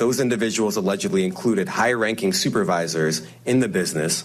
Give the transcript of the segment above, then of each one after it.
Those individuals allegedly included high-ranking supervisors in the business,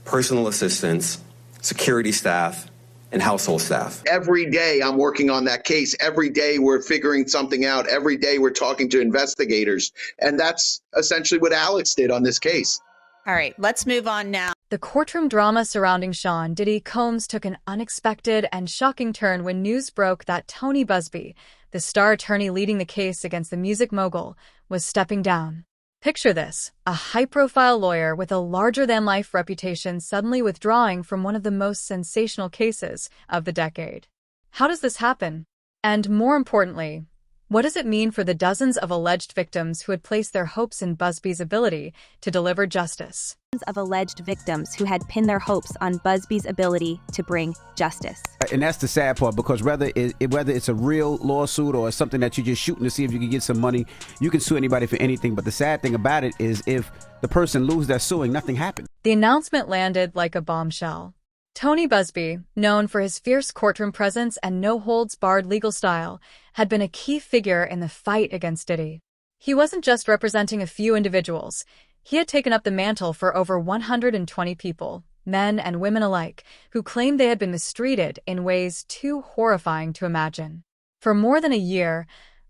personal assistants, security staff, and household staff. Every day I'm working on that case. Every day we're figuring something out. Every day we're talking to investigators. And that's essentially what Alex did on this case. All right, let's move on now. The courtroom drama surrounding Sean Diddy Combs took an unexpected and shocking turn when news broke that Tony Buzbee, the star attorney leading the case against the music mogul, was stepping down. Picture this, a high-profile lawyer with a larger-than-life reputation suddenly withdrawing from one of the most sensational cases of the decade. How does this happen? And more importantly, what does it mean for the dozens of alleged victims who had placed their hopes in Buzbee's ability to deliver justice? Of alleged victims who had pinned their hopes on Buzbee's ability to bring justice. And that's the sad part, because whether it's a real lawsuit or something that you're just shooting to see if you can get some money, you can sue anybody for anything. But the sad thing about it is if the person loses their suing, nothing happened. The announcement landed like a bombshell. Tony Buzbee, known for his fierce courtroom presence and no-holds-barred legal style, had been a key figure in the fight against Diddy. He wasn't just representing a few individuals. He had taken up the mantle for over 120 people, men and women alike, who claimed they had been mistreated in ways too horrifying to imagine. For more than a year,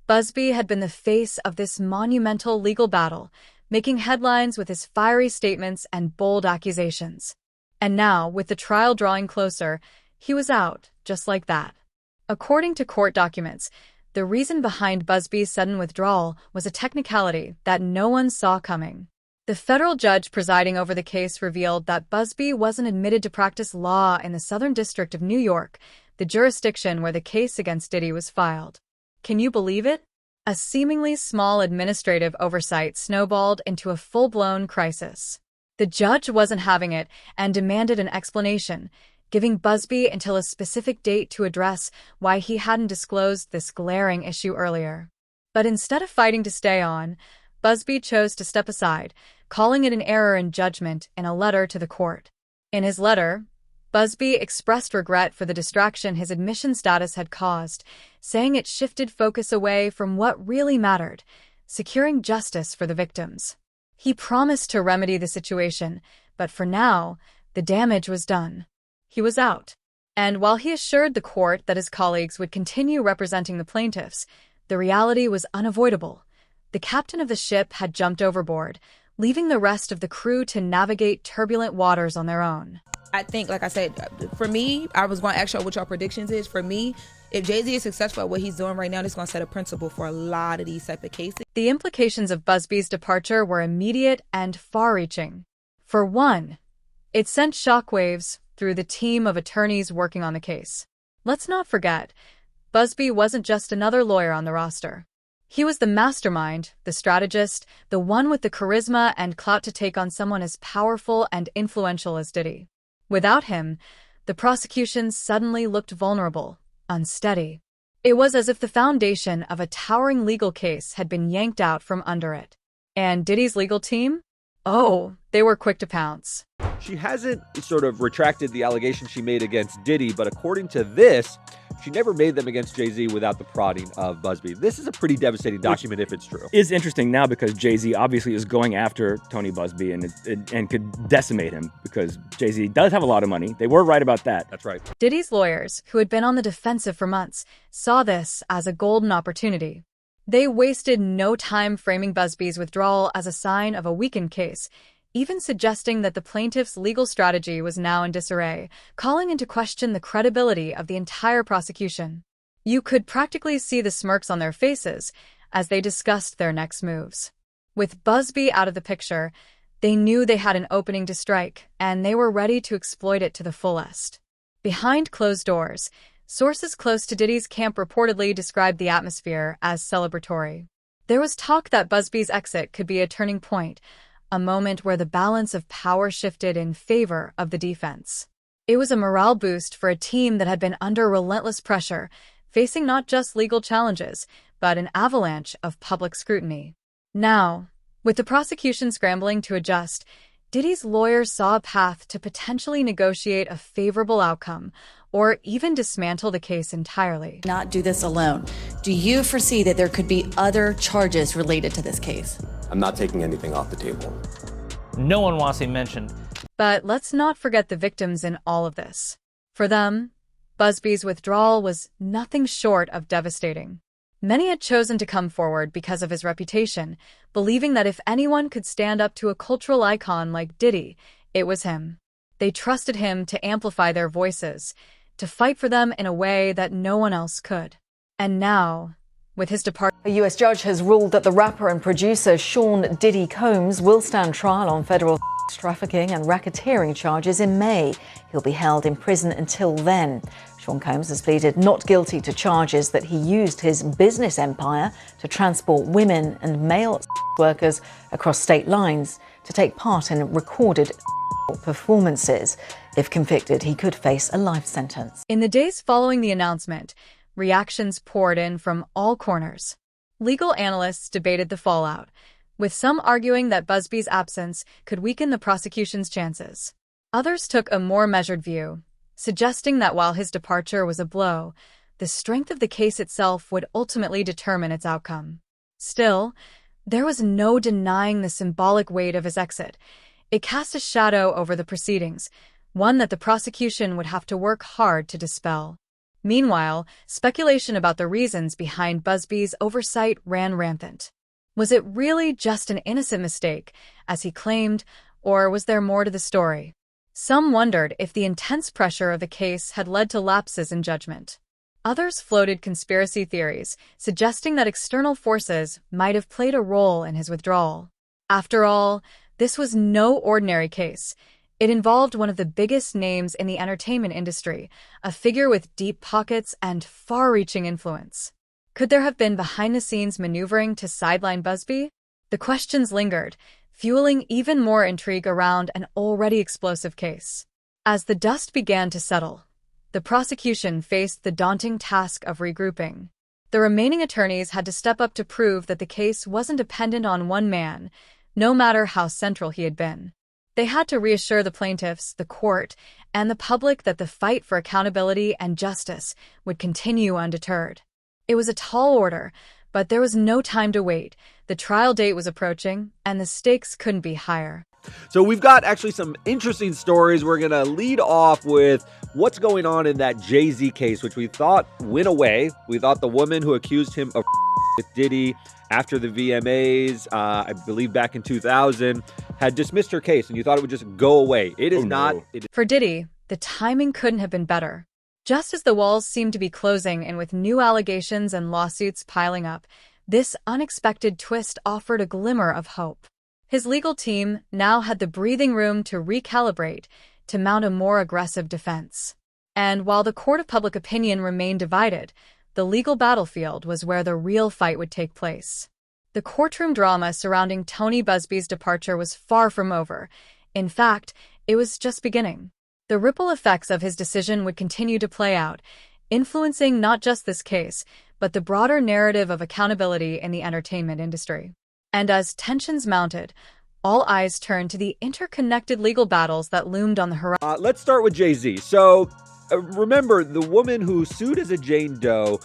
Buzbee had been the face of this monumental legal battle, making headlines with his fiery statements and bold accusations. And now, with the trial drawing closer, he was out, just like that. According to court documents, the reason behind Buzbee's sudden withdrawal was a technicality that no one saw coming. The federal judge presiding over the case revealed that Buzbee wasn't admitted to practice law in the Southern District of New York, the jurisdiction where the case against Diddy was filed. Can you believe it? A seemingly small administrative oversight snowballed into a full-blown crisis. The judge wasn't having it and demanded an explanation, giving Buzbee until a specific date to address why he hadn't disclosed this glaring issue earlier. But instead of fighting to stay on, Buzbee chose to step aside, calling it an error in judgment in a letter to the court. In his letter, Buzbee expressed regret for the distraction his admission status had caused, saying it shifted focus away from what really mattered, securing justice for the victims. He promised to remedy the situation, but for now, the damage was done. He was out. And while he assured the court that his colleagues would continue representing the plaintiffs, the reality was unavoidable. The captain of the ship had jumped overboard, leaving the rest of the crew to navigate turbulent waters on their own. I think, like I said, for me, I was going to ask y'all what your predictions is. For me, if Jay-Z is successful at what he's doing right now, this is going to set a principle for a lot of these type of cases. The implications of Buzbee's departure were immediate and far-reaching. For one, it sent shockwaves through the team of attorneys working on the case. Let's not forget, Buzbee wasn't just another lawyer on the roster. He was the mastermind, the strategist, the one with the charisma and clout to take on someone as powerful and influential as Diddy. Without him, the prosecution suddenly looked vulnerable, unsteady. It was as if the foundation of a towering legal case had been yanked out from under it. And Diddy's legal team? Oh, they were quick to pounce. She hasn't sort of retracted the allegation she made against Diddy, but according to this, she never made them against Jay-Z without the prodding of Buzbee. This is a pretty devastating document if it's true. It's interesting now because Jay-Z obviously is going after Tony Buzbee and could decimate him because Jay-Z does have a lot of money. They were right about that. That's right. Diddy's lawyers, who had been on the defensive for months, saw this as a golden opportunity. They wasted no time framing Buzbee's withdrawal as a sign of a weakened case, even suggesting that the plaintiff's legal strategy was now in disarray, calling into question the credibility of the entire prosecution. You could practically see the smirks on their faces as they discussed their next moves. With Buzbee out of the picture, they knew they had an opening to strike, and they were ready to exploit it to the fullest. Behind closed doors, sources close to Diddy's camp reportedly described the atmosphere as celebratory. There was talk that Buzbee's exit could be a turning point, a moment where the balance of power shifted in favor of the defense. It was a morale boost for a team that had been under relentless pressure, facing not just legal challenges, but an avalanche of public scrutiny. Now, with the prosecution scrambling to adjust, Diddy's lawyers saw a path to potentially negotiate a favorable outcome, or even dismantle the case entirely. Not do this alone. Do you foresee that there could be other charges related to this case? I'm not taking anything off the table. No one wants to be mentioned. But let's not forget the victims in all of this. For them, Buzbee's withdrawal was nothing short of devastating. Many had chosen to come forward because of his reputation, believing that if anyone could stand up to a cultural icon like Diddy, it was him. They trusted him to amplify their voices, to fight for them in a way that no one else could. And now, with his departure, a U.S. judge has ruled that the rapper and producer Sean Diddy Combs will stand trial on federal trafficking and racketeering charges in May. He'll be held in prison until then. Sean Combs has pleaded not guilty to charges that he used his business empire to transport women and male workers across state lines to take part in recorded performances. If convicted, he could face a life sentence. In the days following the announcement, reactions poured in from all corners. Legal analysts debated the fallout, with some arguing that Buzbee's absence could weaken the prosecution's chances. Others took a more measured view, suggesting that while his departure was a blow, the strength of the case itself would ultimately determine its outcome. Still, there was no denying the symbolic weight of his exit. It cast a shadow over the proceedings, one that the prosecution would have to work hard to dispel. Meanwhile, speculation about the reasons behind Buzbee's oversight ran rampant. Was it really just an innocent mistake, as he claimed, or was there more to the story? Some wondered if the intense pressure of the case had led to lapses in judgment. Others floated conspiracy theories, suggesting that external forces might have played a role in his withdrawal. After all, this was no ordinary case. It involved one of the biggest names in the entertainment industry, a figure with deep pockets and far-reaching influence. Could there have been behind-the-scenes maneuvering to sideline Buzbee? The questions lingered, fueling even more intrigue around an already explosive case. As the dust began to settle, the prosecution faced the daunting task of regrouping. The remaining attorneys had to step up to prove that the case wasn't dependent on one man, no matter how central he had been. They had to reassure the plaintiffs, the court, and the public that the fight for accountability and justice would continue undeterred. It was a tall order, but there was no time to wait. The trial date was approaching, and the stakes couldn't be higher. So we've got actually some interesting stories. We're going to lead off with what's going on in that Jay-Z case, which we thought went away. We thought the woman who accused him of with Diddy after the VMAs, I believe back in 2000, had dismissed her case, and you thought it would just go away. It is not. For Diddy, the timing couldn't have been better. Just as the walls seemed to be closing and with new allegations and lawsuits piling up, this unexpected twist offered a glimmer of hope. His legal team now had the breathing room to recalibrate, to mount a more aggressive defense. And while the court of public opinion remained divided, the legal battlefield was where the real fight would take place. The courtroom drama surrounding Tony Buzbee's departure was far from over. In fact, it was just beginning. The ripple effects of his decision would continue to play out, influencing not just this case, but the broader narrative of accountability in the entertainment industry. And as tensions mounted, all eyes turned to the interconnected legal battles that loomed on the horizon. Let's start with Jay-Z. So remember, the woman who sued as a Jane Doe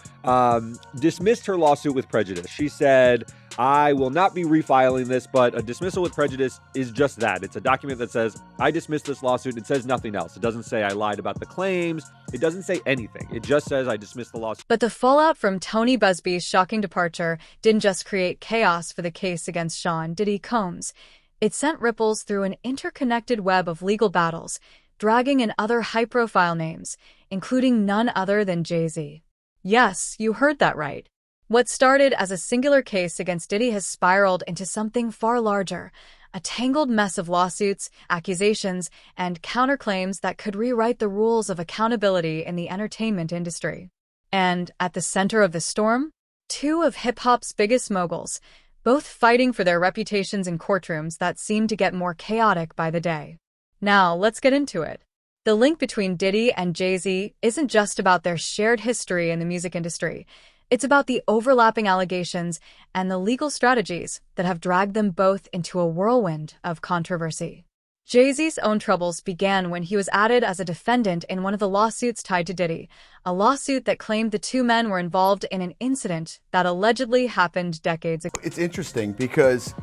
dismissed her lawsuit with prejudice. She said, I will not be refiling this, but a dismissal with prejudice is just that. It's a document that says, I dismissed this lawsuit. It says nothing else. It doesn't say I lied about the claims. It doesn't say anything. It just says I dismissed the lawsuit. But the fallout from Tony Buzbee's shocking departure didn't just create chaos for the case against Sean Diddy Combs. It sent ripples through an interconnected web of legal battles, dragging in other high-profile names, including none other than Jay-Z. Yes, you heard that right. What started as a singular case against Diddy has spiraled into something far larger, a tangled mess of lawsuits, accusations, and counterclaims that could rewrite the rules of accountability in the entertainment industry. And at the center of the storm, two of hip-hop's biggest moguls, both fighting for their reputations in courtrooms that seemed to get more chaotic by the day. Now, let's get into it. The link between Diddy and Jay-Z isn't just about their shared history in the music industry. It's about the overlapping allegations and the legal strategies that have dragged them both into a whirlwind of controversy. Jay-Z's own troubles began when he was added as a defendant in one of the lawsuits tied to Diddy, a lawsuit that claimed the two men were involved in an incident that allegedly happened decades ago. It's interesting because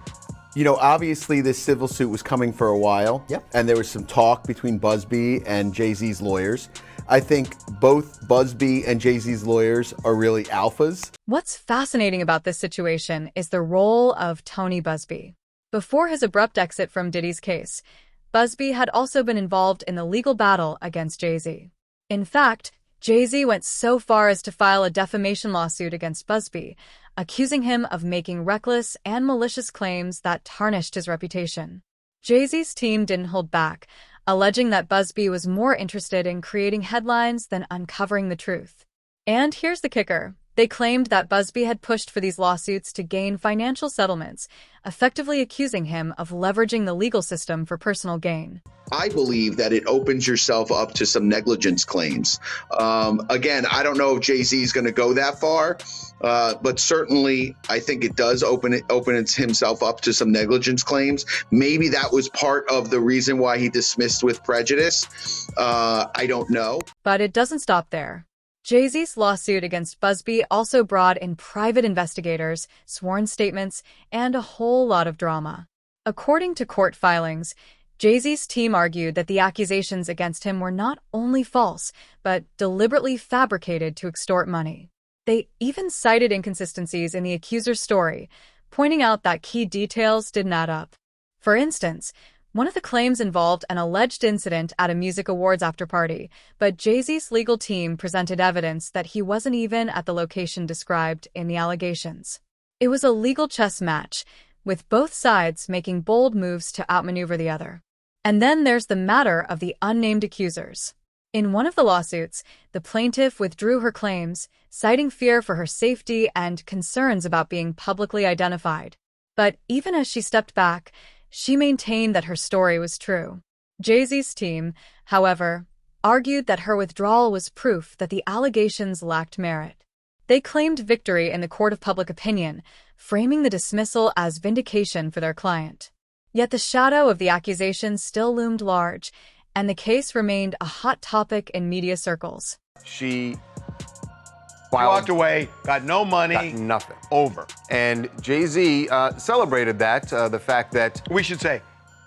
You know, obviously this civil suit was coming for a while. Yep. And there was some talk between Buzbee and Jay-Z's lawyers. I think both Buzbee and Jay-Z's lawyers are really alphas. What's fascinating about this situation is the role of Tony Buzbee. Before his abrupt exit from Diddy's case, Buzbee had also been involved in the legal battle against Jay-Z. In fact, Jay-Z went so far as to file a defamation lawsuit against Buzbee, accusing him of making reckless and malicious claims that tarnished his reputation. Jay-Z's team didn't hold back, alleging that Buzbee was more interested in creating headlines than uncovering the truth. And here's the kicker. They claimed that Buzbee had pushed for these lawsuits to gain financial settlements, effectively accusing him of leveraging the legal system for personal gain. I believe that it opens yourself up to some negligence claims. Again, I don't know if Jay-Z is going to go that far, but certainly I think it does open himself up to some negligence claims. Maybe that was part of the reason why he dismissed with prejudice. I don't know. But it doesn't stop there. Jay-Z's lawsuit against Buzbee also brought in private investigators, sworn statements, and a whole lot of drama. According to court filings, Jay-Z's team argued that the accusations against him were not only false, but deliberately fabricated to extort money. They even cited inconsistencies in the accuser's story, pointing out that key details didn't add up. For instance, one of the claims involved an alleged incident at a music awards after-party, but Jay-Z's legal team presented evidence that he wasn't even at the location described in the allegations. It was a legal chess match, with both sides making bold moves to outmaneuver the other. And then there's the matter of the unnamed accusers. In one of the lawsuits, the plaintiff withdrew her claims, citing fear for her safety and concerns about being publicly identified. But even as she stepped back, she maintained that her story was true. Jay-Z's team, however, argued that her withdrawal was proof that the allegations lacked merit. They claimed victory in the court of public opinion, framing the dismissal as vindication for their client. Yet the shadow of the accusations still loomed large, and the case remained a hot topic in media circles. She walked away, got no money. Got nothing. Over. And Jay-Z celebrated that, the fact that... We should say,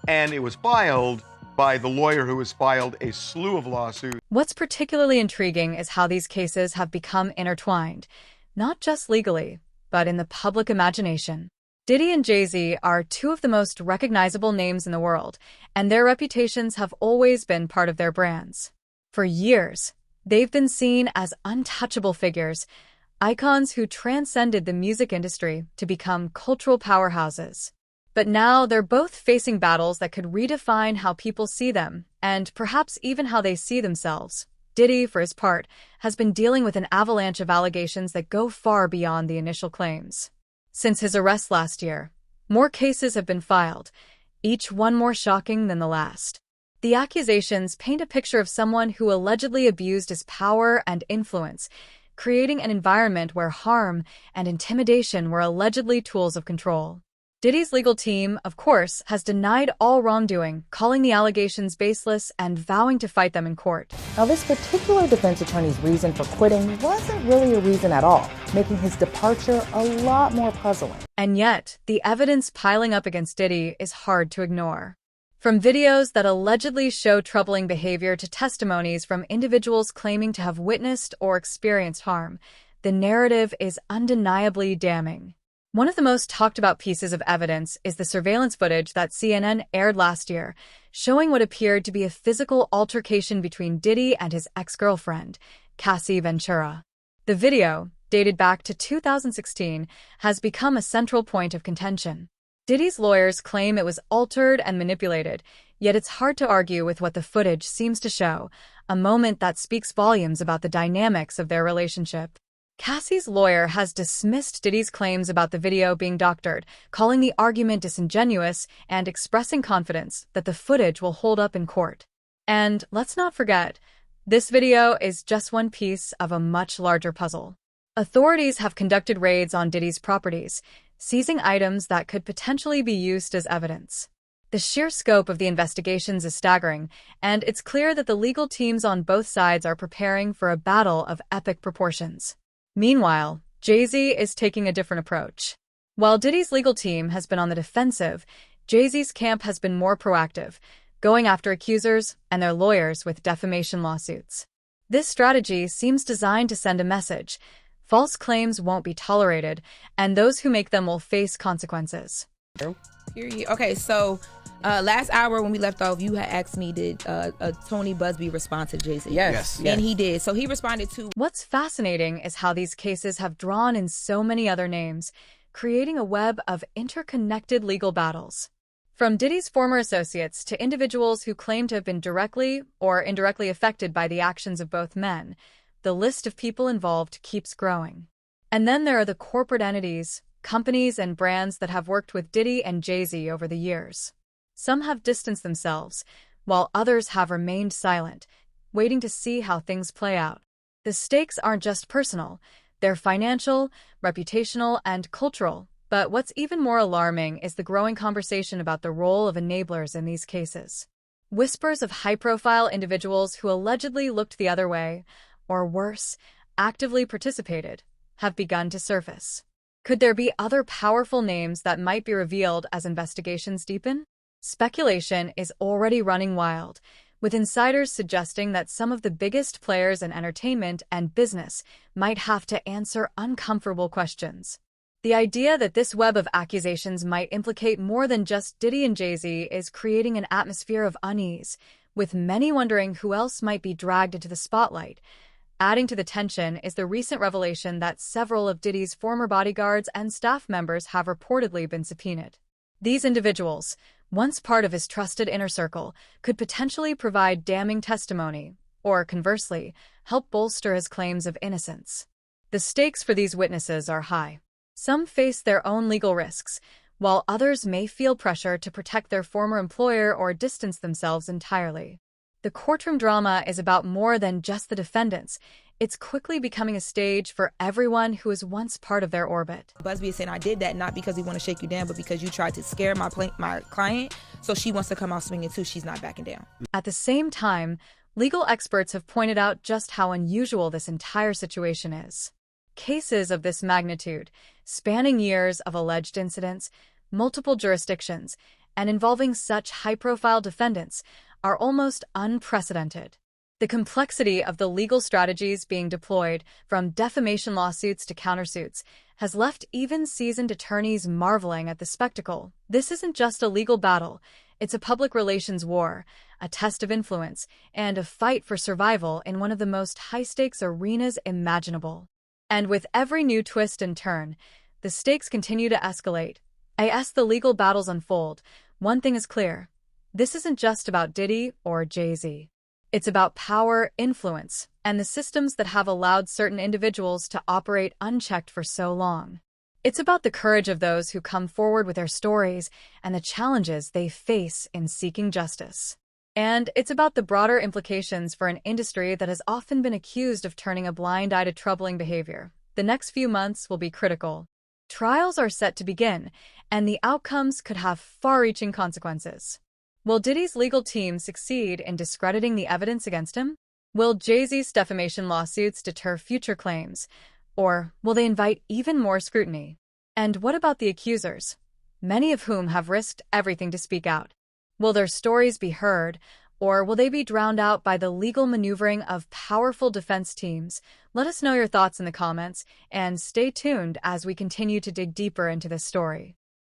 and it was filed by the lawyer who has filed a slew of lawsuits. What's particularly intriguing is how these cases have become intertwined, not just legally, but in the public imagination. Diddy and Jay-Z are two of the most recognizable names in the world, and their reputations have always been part of their brands. For years, they've been seen as untouchable figures, icons who transcended the music industry to become cultural powerhouses. But now they're both facing battles that could redefine how people see them, and perhaps even how they see themselves. Diddy, for his part, has been dealing with an avalanche of allegations that go far beyond the initial claims. Since his arrest last year, more cases have been filed, each one more shocking than the last. The accusations paint a picture of someone who allegedly abused his power and influence, creating an environment where harm and intimidation were allegedly tools of control. Diddy's legal team, of course, has denied all wrongdoing, calling the allegations baseless and vowing to fight them in court. Now, this particular defense attorney's reason for quitting wasn't really a reason at all, making his departure a lot more puzzling. And yet, the evidence piling up against Diddy is hard to ignore. From videos that allegedly show troubling behavior to testimonies from individuals claiming to have witnessed or experienced harm, the narrative is undeniably damning. One of the most talked about pieces of evidence is the surveillance footage that CNN aired last year, showing what appeared to be a physical altercation between Diddy and his ex-girlfriend, Cassie Ventura. The video, dated back to 2016, has become a central point of contention. Diddy's lawyers claim it was altered and manipulated, yet it's hard to argue with what the footage seems to show, a moment that speaks volumes about the dynamics of their relationship. Cassie's lawyer has dismissed Diddy's claims about the video being doctored, calling the argument disingenuous and expressing confidence that the footage will hold up in court. And let's not forget, this video is just one piece of a much larger puzzle. Authorities have conducted raids on Diddy's properties, seizing items that could potentially be used as evidence. The sheer scope of the investigations is staggering, and it's clear that the legal teams on both sides are preparing for a battle of epic proportions. Meanwhile, Jay-Z is taking a different approach. While Diddy's legal team has been on the defensive, Jay-Z's camp has been more proactive, going after accusers and their lawyers with defamation lawsuits. This strategy seems designed to send a message: false claims won't be tolerated, and those who make them will face consequences. Period. Okay, so last hour when we left off, you had asked me, did Tony Buzbee respond to Jay-Z? Yes. And he did. So he responded to... What's fascinating is how these cases have drawn in so many other names, creating a web of interconnected legal battles. From Diddy's former associates to individuals who claim to have been directly or indirectly affected by the actions of both men, the list of people involved keeps growing. And then there are the corporate entities, companies, and brands that have worked with Diddy and Jay-Z over the years. Some have distanced themselves, while others have remained silent, waiting to see how things play out. The stakes aren't just personal, they're financial, reputational, and cultural. But what's even more alarming is the growing conversation about the role of enablers in these cases. Whispers of high-profile individuals who allegedly looked the other way, or worse, actively participated, have begun to surface. Could there be other powerful names that might be revealed as investigations deepen? Speculation is already running wild, with insiders suggesting that some of the biggest players in entertainment and business might have to answer uncomfortable questions. The idea that this web of accusations might implicate more than just Diddy and Jay-Z is creating an atmosphere of unease, with many wondering who else might be dragged into the spotlight. Adding to the tension is the recent revelation that several of Diddy's former bodyguards and staff members have reportedly been subpoenaed. These individuals, once part of his trusted inner circle, could potentially provide damning testimony, or conversely, help bolster his claims of innocence. The stakes for these witnesses are high. Some face their own legal risks, while others may feel pressure to protect their former employer or distance themselves entirely. The courtroom drama is about more than just the defendants. It's quickly becoming a stage for everyone who was once part of their orbit. Buzbee is saying, I did that not because we want to shake you down, but because you tried to scare my client, so she wants to come out swinging too. She's not backing down. At the same time, legal experts have pointed out just how unusual this entire situation is. Cases of this magnitude, spanning years of alleged incidents, multiple jurisdictions, and involving such high-profile defendants, are almost unprecedented. The complexity of the legal strategies being deployed, from defamation lawsuits to countersuits, has left even seasoned attorneys marveling at the spectacle. This isn't just a legal battle, it's a public relations war, a test of influence, and a fight for survival in one of the most high-stakes arenas imaginable. And with every new twist and turn, the stakes continue to escalate. As the legal battles unfold, one thing is clear: this isn't just about Diddy or Jay-Z. It's about power, influence, and the systems that have allowed certain individuals to operate unchecked for so long. It's about the courage of those who come forward with their stories and the challenges they face in seeking justice. And it's about the broader implications for an industry that has often been accused of turning a blind eye to troubling behavior. The next few months will be critical. Trials are set to begin, and the outcomes could have far-reaching consequences. Will Diddy's legal team succeed in discrediting the evidence against him? Will Jay-Z's defamation lawsuits deter future claims? Or will they invite even more scrutiny? And what about the accusers, many of whom have risked everything to speak out? Will their stories be heard, or will they be drowned out by the legal maneuvering of powerful defense teams? Let us know your thoughts in the comments, and stay tuned as we continue to dig deeper into this story.